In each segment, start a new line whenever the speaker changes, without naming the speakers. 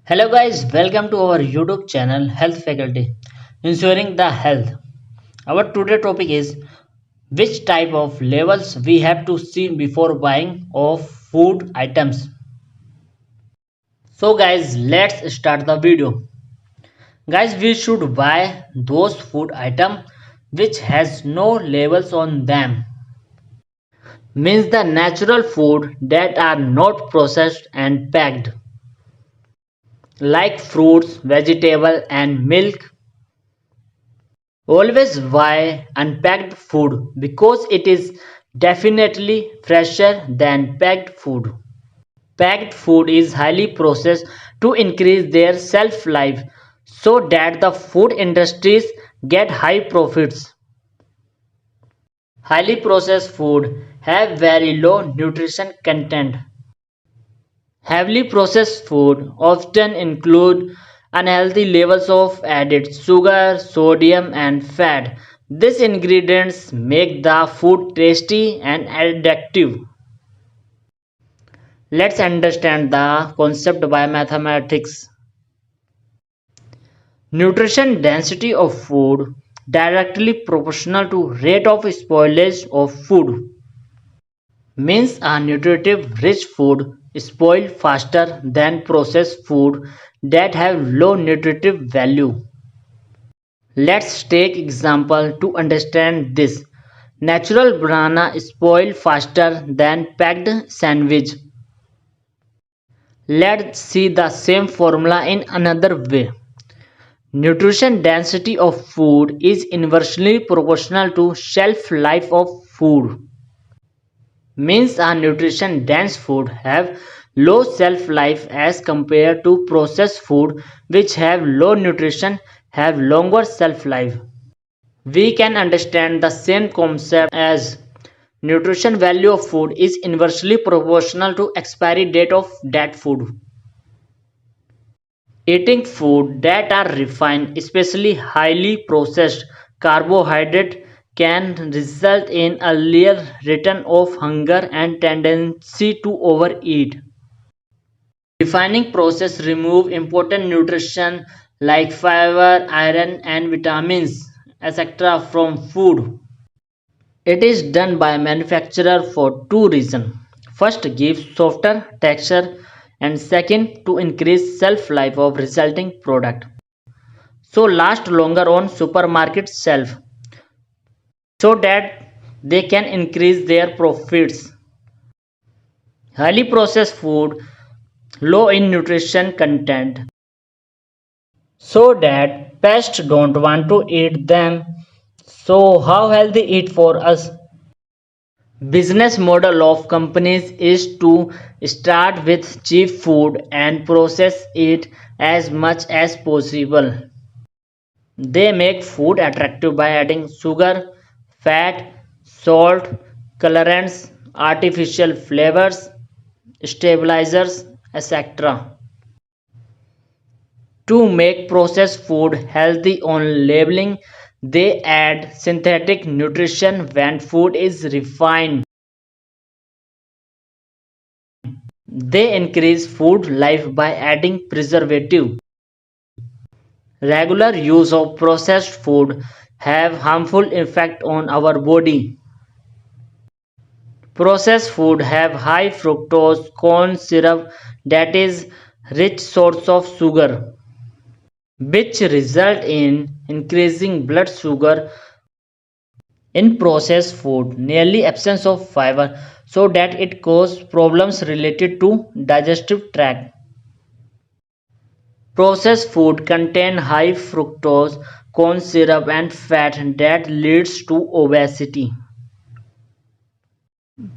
Hello guys, welcome to our YouTube channel Health Faculty, ensuring the health. Our today topic is which type of labels we have to see before buying of food items. So guys, let's start the video. Guys, we should buy those food item which has no labels on them. Means the natural food that are not processed and packed like fruits, vegetable and milk. Always buy unpacked food because it is definitely fresher than packed food. Packed food is highly processed to increase their shelf life so that the food industries get high profits. Highly processed food have very low nutrition content. Heavily processed food often include unhealthy levels of added sugar, sodium and fat. These ingredients make the food tasty and addictive. Let's understand the concept by mathematics. Nutrition density of food directly proportional to rate of spoilage of food. Means a nutritive rich food spoil faster than processed food that have low nutritive value. Let's take example to understand this. Natural banana spoil faster than packed sandwich. Let's see the same formula in another way. Nutrition density of food is inversely proportional to shelf life of food. Means a nutrition dense food have low shelf life as compared to processed food which have low nutrition have longer shelf life. We can understand the same concept as nutrition value of food is inversely proportional to expiry date of that food. Eating food that are refined, especially highly processed carbohydrate can result in earlier return of hunger and tendency to overeat. Refining process remove important nutrition like fiber, iron and vitamins etc. from food. It is done by manufacturer for two reasons. First, give softer texture and second, to increase shelf life of resulting product. So last longer on supermarket shelf so that they can increase their profits. Highly processed food low in nutrition content so that pests don't want to eat them. So how healthy it for us? Business model of companies is to start with cheap food and process it as much as possible. They make food attractive by adding sugar, fat, salt, colorants, artificial flavors, stabilizers, etc. To make processed food healthy on labeling, they add synthetic nutrition when food is refined. They increase food life by adding preservative. Regular use of processed food have harmful effect on our body. Processed food have high fructose corn syrup that is rich source of sugar, which result in increasing blood sugar in processed food, nearly absence of fiber so that it cause problems related to digestive tract. Processed food contain high fructose corn syrup and fat that leads to obesity.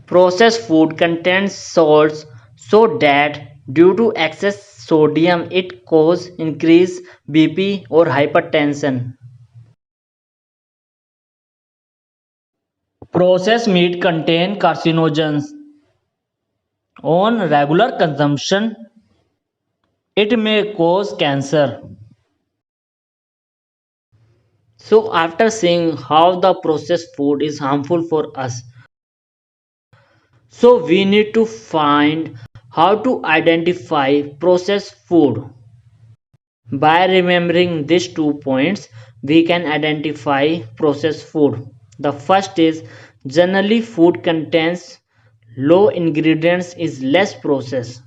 Processed food contains salts so that due to excess sodium it cause increased BP or hypertension. Processed meat contain carcinogens. On regular consumption, it may cause cancer. So after seeing how the processed food is harmful for us, so we need to find how to identify processed food. By remembering these 2 points, we can identify processed food. The first is generally food contains low ingredients is less processed.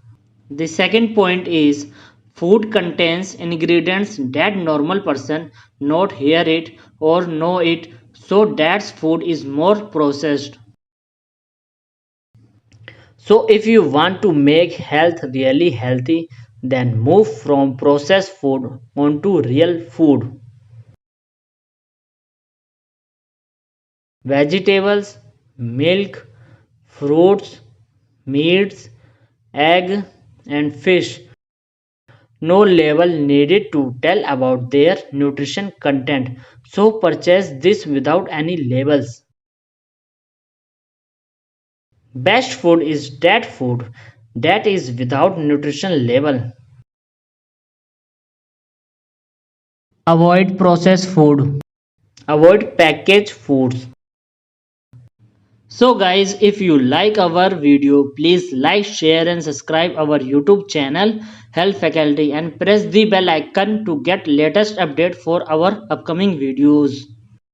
The second point is food contains ingredients that normal person not hear it or know it, so that food is more processed. So if you want to make health really healthy, then move from processed food onto real food. Vegetables, milk, fruits, meats, egg and fish. No label needed to tell about their nutrition content. So purchase this without any labels. Best food is that food that is without nutrition label. Avoid processed food. Avoid packaged foods. So guys, if you like our video, please like, share and subscribe our YouTube channel Health Faculty and press the bell icon to get latest update for our upcoming videos.